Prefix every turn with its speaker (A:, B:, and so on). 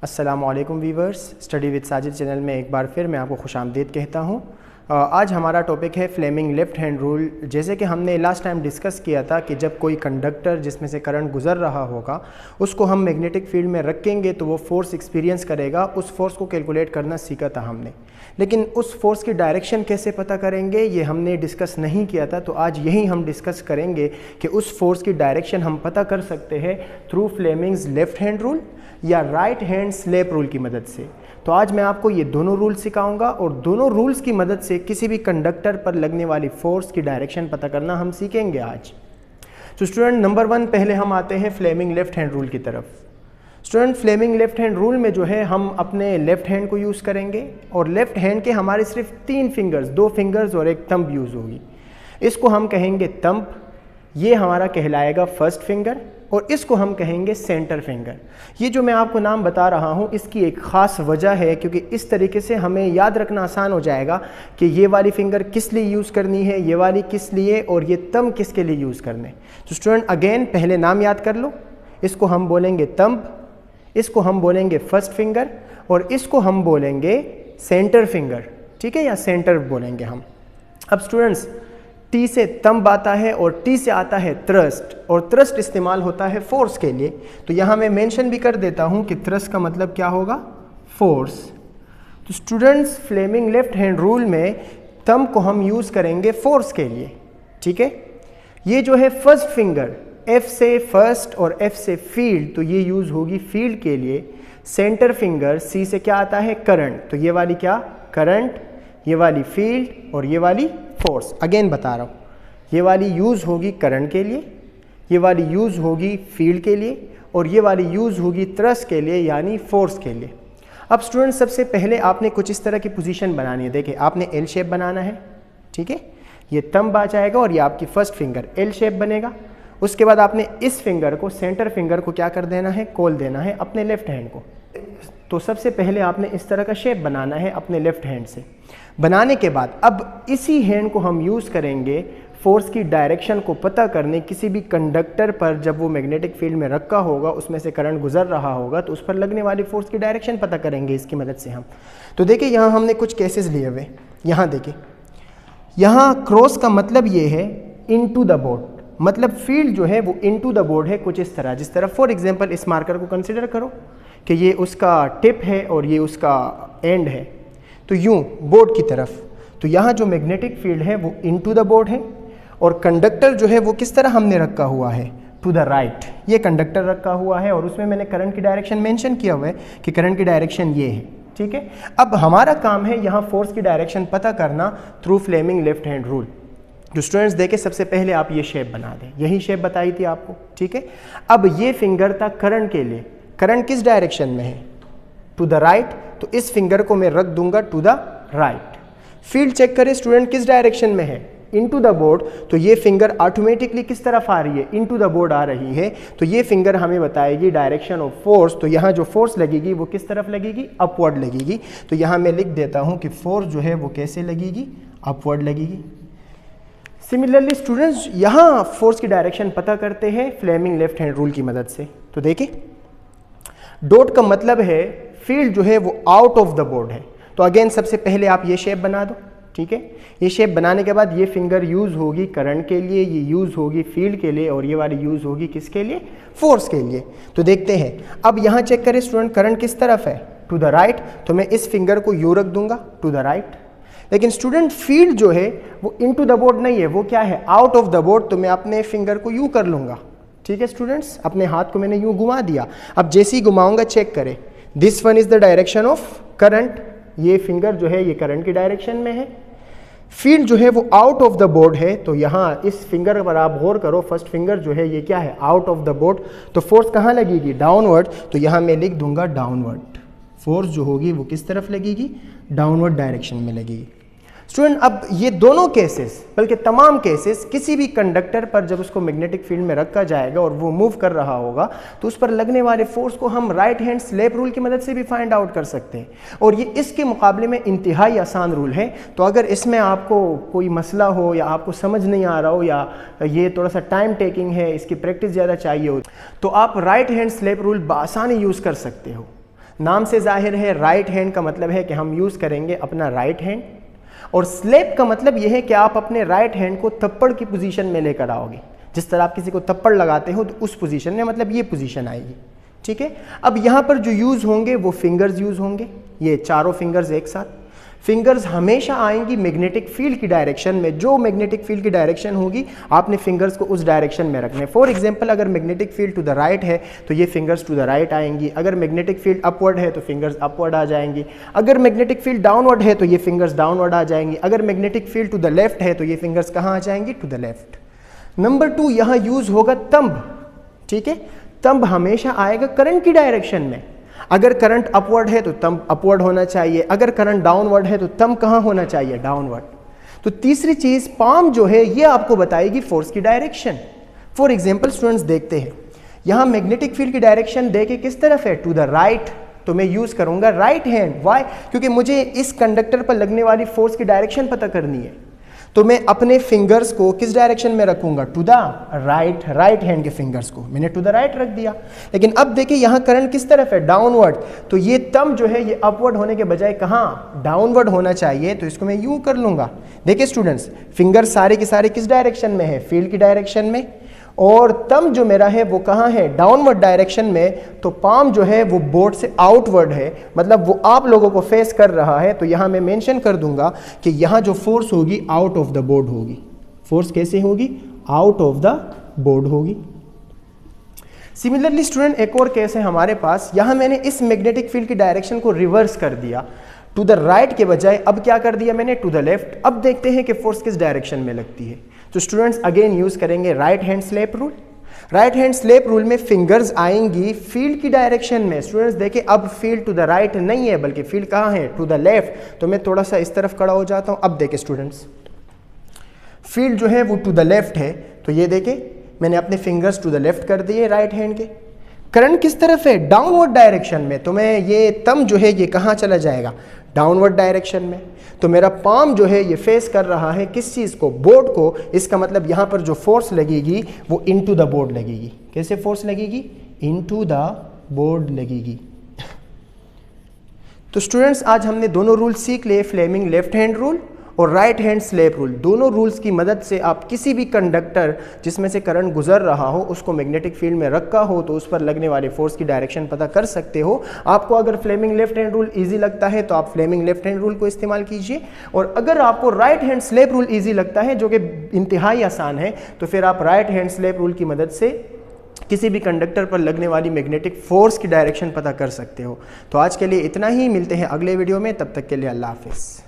A: अस्सलामुअलैकुम viewers, study with Sajid channel में एक बार फिर मैं आपको खुशामदीद कहता हूँ। आज हमारा टॉपिक है फ्लेमिंग लेफ़्ट हैंड रूल। जैसे कि हमने लास्ट टाइम डिस्कस किया था कि जब कोई कंडक्टर जिसमें से करंट गुजर रहा होगा उसको हम मैग्नेटिक फील्ड में रखेंगे तो वो फोर्स एक्सपीरियंस करेगा। उस फोर्स को कैलकुलेट करना सीखा था हमने, लेकिन उस फोर्स की डायरेक्शन कैसे पता करेंगे ये हमने डिस्कस नहीं किया था। तो आज यही हम डिस्कस करेंगे कि उस फोर्स की डायरेक्शन हम पता कर सकते हैं through Fleming's left hand rule या राइट हैंड स्लेप रूल की मदद से। तो आज मैं आपको ये दोनों रूल सिखाऊंगा और दोनों रूल्स की मदद से किसी भी कंडक्टर पर लगने वाली फोर्स की डायरेक्शन पता करना हम सीखेंगे आज। तो स्टूडेंट नंबर 1 पहले हम आते हैं फ्लेमिंग लेफ़्ट हैंड रूल की तरफ। Student Fleming left hand rule में जो है हम अपने लेफ़्ट हैंड को यूज़ करेंगे और लेफ़्ट हैंड के हमारे सिर्फ 3 फिंगर्स, 2 फिंगर्स और एक थंब यूज़ होगी। इसको हम कहेंगे थंब, ये हमारा कहलाएगा फर्स्ट फिंगर और इसको हम कहेंगे सेंटर फिंगर। ये जो मैं आपको नाम बता रहा हूँ इसकी एक ख़ास वजह है, क्योंकि इस तरीके से हमें याद रखना आसान हो जाएगा कि ये वाली फिंगर किस लिए यूज़ करनी है, ये वाली किस लिए और ये थंब किसके लिए यूज़ करने। तो स्टूडेंट अगेन पहले नाम याद कर लो। इसको हम बोलेंगे थंब, इसको हम बोलेंगे फर्स्ट फिंगर और इसको हम बोलेंगे सेंटर फिंगर, ठीक है, या सेंटर बोलेंगे हम। अब स्टूडेंट्स टी से थंब आता है और टी से आता है थ्रस्ट, और थ्रस्ट इस्तेमाल होता है फोर्स के लिए। तो यहाँ मैं मेंशन भी कर देता हूँ कि थ्रस्ट का मतलब क्या होगा, फोर्स। तो students Fleming left hand rule में थंब को हम यूज़ करेंगे फोर्स के लिए, ठीक है। ये जो है फर्स्ट फिंगर, F से फर्स्ट और F से फील्ड, तो ये यूज़ होगी फील्ड के लिए। सेंटर फिंगर C से क्या आता है, करंट, तो ये वाली क्या, करंट, ये वाली फील्ड और ये वाली फोर्स। अगेन बता रहा हूँ, ये वाली यूज़ होगी करंट के लिए, ये वाली यूज़ होगी फील्ड के लिए और ये वाली यूज़ होगी थ्रस्ट के लिए यानी फोर्स के लिए। अब स्टूडेंट सबसे पहले आपने कुछ इस तरह की पोजीशन बनानी है। देखिए आपने एल शेप बनाना है, ठीक है, ये थंब आ जाएगा और ये आपकी फर्स्ट फिंगर एल शेप बनेगा। उसके बाद आपने इस फिंगर को, सेंटर फिंगर को क्या कर देना है, खोल देना है अपने लेफ्ट हैंड को। तो सबसे पहले आपने इस तरह का शेप बनाना है अपने लेफ्ट हैंड से। बनाने के बाद अब इसी हैंड को हम यूज़ करेंगे फोर्स की डायरेक्शन को पता करने। किसी भी कंडक्टर पर जब वो मैग्नेटिक फील्ड में रखा होगा, उसमें से करंट गुजर रहा होगा, तो उस पर लगने वाली फोर्स की डायरेक्शन पता करेंगे इसकी मदद से हम। तो देखिए यहाँ हमने कुछ केसेस लिए हुए, यहाँ देखिए, यहाँ क्रॉस का मतलब ये है इनटू द बोर्ड, मतलब फील्ड जो है वो इनटू द बोर्ड है कुछ इस तरह। जिस तरह फॉर एग्जांपल इस मार्कर को कंसिडर करो कि ये उसका टिप है और ये उसका एंड है, तो यूं बोर्ड की तरफ। तो यहाँ जो मैग्नेटिक फील्ड है वो इनटू द बोर्ड है और कंडक्टर जो है वो किस तरह हमने रखा हुआ है, टू द राइट। ये कंडक्टर रखा हुआ है और उसमें मैंने करंट की डायरेक्शन मेंशन किया हुआ है कि करंट की डायरेक्शन ये है, ठीक है। अब हमारा काम है यहाँ फोर्स की डायरेक्शन पता करना through Fleming left hand rule. जो स्टूडेंट्स देखें, सबसे पहले आप ये शेप बना दें, यही शेप बताई थी आपको, ठीक है। अब ये फिंगर था करंट के लिए, करंट किस डायरेक्शन में है, टू द राइट, तो इस फिंगर को मैं रख दूंगा to the right. Field check करें स्टूडेंट किस डायरेक्शन में है, इनटू द बोर्ड, तो ये फिंगर ऑटोमेटिकली किस तरफ आ रही है, इनटू द बोर्ड आ रही है। तो ये फिंगर हमें बताएगी डायरेक्शन ऑफ फोर्स। तो यहाँ जो फोर्स लगेगी वो किस तरफ लगेगी, अपवर्ड लगेगी। तो यहाँ मैं लिख देता हूँ कि फोर्स जो है वो कैसे लगेगी, अपवर्ड लगेगी। सिमिलरली स्टूडेंट्स यहाँ फोर्स की डायरेक्शन पता करते हैं फ्लेमिंग लेफ्ट हैंड रूल की मदद से। तो देखिए डॉट का मतलब है फील्ड जो है वो आउट ऑफ द बोर्ड है। तो अगेन सबसे पहले आप ये शेप बना दो, ठीक है। ये शेप बनाने के बाद ये फिंगर यूज़ होगी करंट के लिए, ये यूज़ होगी फील्ड के लिए और ये वाली यूज़ होगी किसके लिए, फोर्स के लिए। तो देखते हैं, अब यहाँ चेक करें स्टूडेंट करंट किस तरफ है, टू द राइट, तो मैं इस फिंगर को यू रख दूंगा टू द राइट। लेकिन स्टूडेंट फील्ड जो है वो इनटू द बोर्ड नहीं है, वो क्या है, आउट ऑफ द बोर्ड। तो मैं अपने फिंगर को यूँ कर लूँगा, ठीक है स्टूडेंट्स, अपने हाथ को मैंने यूँ घुमा दिया। अब जैसे ही घुमाऊंगा चेक करें, this one is the direction of current, ये फिंगर जो है ये करंट की डायरेक्शन में है। फील्ड जो है वो आउट ऑफ द बोर्ड है, तो यहाँ इस फिंगर पर आप गौर करो, फर्स्ट फिंगर जो है ये क्या है, आउट ऑफ द बोर्ड। तो फोर्स कहाँ लगेगी, डाउनवर्ड। तो यहाँ मैं लिख दूंगा डाउनवर्ड। फोर्स जो होगी वो किस तरफ लगेगी, डाउनवर्ड डायरेक्शन में लगेगी। स्टूडेंट अब ये दोनों केसेस, बल्कि तमाम केसेस, किसी भी कंडक्टर पर जब उसको मैग्नेटिक फील्ड में रखा जाएगा और वो मूव कर रहा होगा तो उस पर लगने वाले फोर्स को हम राइट हैंड स्लेप रूल की मदद से भी फाइंड आउट कर सकते हैं। और ये इसके मुकाबले में इंतहाई आसान रूल है। तो अगर इसमें आपको कोई मसला हो या आपको समझ नहीं आ रहा हो या ये थोड़ा सा टाइम टेकिंग है, इसकी प्रैक्टिस ज़्यादा चाहिए हो, तो आप राइट हैंड स्लेप रूल बआसानी यूज़ कर सकते हो। नाम से जाहिर है राइट हैंड का मतलब है कि हम यूज़ करेंगे अपना राइट हैंड, और स्लैप का मतलब यह है कि आप अपने राइट हैंड को थप्पड़ की पोजीशन में लेकर आओगे। जिस तरह आप किसी को थप्पड़ लगाते हो तो उस पोजीशन में, मतलब ये पोजीशन आएगी। ठीक है, अब यहाँ पर जो यूज़ होंगे वो फिंगर्स यूज़ होंगे, ये चारों फिंगर्स एक साथ। फिंगर्स हमेशा आएंगी मैग्नेटिक फील्ड की डायरेक्शन में, जो मैग्नेटिक फील्ड की डायरेक्शन होगी आपने फिंगर्स को उस डायरेक्शन में रखने। फॉर एग्जांपल अगर magnetic field to the right है तो ये फिंगर्स टू द राइट आएंगी, अगर मैग्नेटिक फील्ड अपवर्ड है तो फिंगर्स अपवर्ड आ जाएंगी, अगर मैग्नेटिक फील्ड डाउनवर्ड है तो ये फिंगर्स डाउनवर्ड आ जाएंगी, अगर magnetic field to the left है तो ये फिंगर्स कहाँ आ जाएंगी, टू द लेफ्ट। नंबर 2, यहाँ यूज होगा तंब। ठीक है, तंब हमेशा आएगा करंट की डायरेक्शन में। अगर करंट अपवर्ड है तो तंब अपवर्ड होना चाहिए, अगर करंट डाउनवर्ड है तो तंब कहाँ होना चाहिए, डाउनवर्ड। तो तीसरी चीज पाम जो है ये आपको बताएगी फोर्स की डायरेक्शन। फॉर एग्जांपल स्टूडेंट्स देखते हैं, यहाँ मैग्नेटिक फील्ड की डायरेक्शन देखे किस तरफ है, टू द राइट, तो मैं यूज करूंगा राइट हैंड। वाई? क्योंकि मुझे इस कंडक्टर पर लगने वाली फोर्स की डायरेक्शन पता करनी है। तो मैं अपने फिंगर्स को किस डायरेक्शन में रखूंगा, to the right, right hand के फिंगर्स को मैंने टू द राइट रख दिया। लेकिन अब देखिए यहाँ करंट किस तरफ है, डाउनवर्ड, तो ये तम जो है ये अपवर्ड होने के बजाय कहाँ, डाउनवर्ड होना चाहिए, तो इसको मैं यूं कर लूंगा। देखिए स्टूडेंट्स, फिंगर सारे के सारे किस डायरेक्शन में है, फील्ड की डायरेक्शन में, और तम जो मेरा है वो कहाँ है, डाउनवर्ड डायरेक्शन में। तो पाम जो है वो बोर्ड से आउटवर्ड है, मतलब वो आप लोगों को फेस कर रहा है। तो यहाँ मैं मेंशन कर दूंगा कि यहाँ जो फोर्स होगी आउट ऑफ द बोर्ड होगी। फोर्स कैसे होगी, आउट ऑफ द बोर्ड होगी। सिमिलरली स्टूडेंट एक और केस है हमारे पास, यहाँ मैंने इस मैग्नेटिक फील्ड की डायरेक्शन को रिवर्स कर दिया, टू द राइट के बजाय अब क्या कर दिया मैंने, टू द लेफ्ट। अब देखते हैं कि फोर्स किस डायरेक्शन में लगती है। तो स्टूडेंट्स अगेन यूज करेंगे right hand slap rule. Right hand slap rule में फिंगर्स आएंगी फील्ड की डायरेक्शन में। स्टूडेंट्स देखिए अब फील्ड टू द राइट नहीं है, बल्कि फील्ड कहाँ है, टू द लेफ्ट। तो मैं थोड़ा सा इस तरफ खड़ा हो जाता हूं। अब देखिए स्टूडेंट्स, फील्ड जो है वो टू द लेफ्ट है, तो ये देखिए मैंने अपने फिंगर्स टू द लेफ्ट कर दिए राइट हैंड के। करंट किस तरफ है, डाउनवर्ड डायरेक्शन में, तो मैं ये तम जो है ये कहाँ चला जाएगा, डाउनवर्ड डायरेक्शन में। तो मेरा पाम जो है ये फेस कर रहा है किस चीज़ को, बोर्ड को। इसका मतलब यहाँ पर जो फोर्स लगेगी वो इनटू द बोर्ड लगेगी। कैसे फोर्स लगेगी, इनटू द बोर्ड लगेगी। तो स्टूडेंट्स आज हमने दोनों रूल सीख लिए, फ्लेमिंग लेफ्ट हैंड रूल और राइट हैंड स्लैप रूल। दोनों रूल्स की मदद से आप किसी भी कंडक्टर जिसमें से करंट गुजर रहा हो उसको मैग्नेटिक फील्ड में रखा हो तो उस पर लगने वाले फोर्स की डायरेक्शन पता कर सकते हो। आपको अगर Fleming left hand rule easy लगता है तो आप फ्लेमिंग लेफ्ट हैंड रूल को इस्तेमाल कीजिए, और अगर आपको right hand slap rule easy लगता है जो कि इंतहाई आसान है, तो फिर आप राइट हैंड स्लैप रूल की मदद से किसी भी कंडक्टर पर लगने वाली मैग्नेटिक फोर्स की डायरेक्शन पता कर सकते हो। तो आज के लिए इतना ही, मिलते हैं अगले वीडियो में, तब तक के लिए अल्लाह हाफिज़।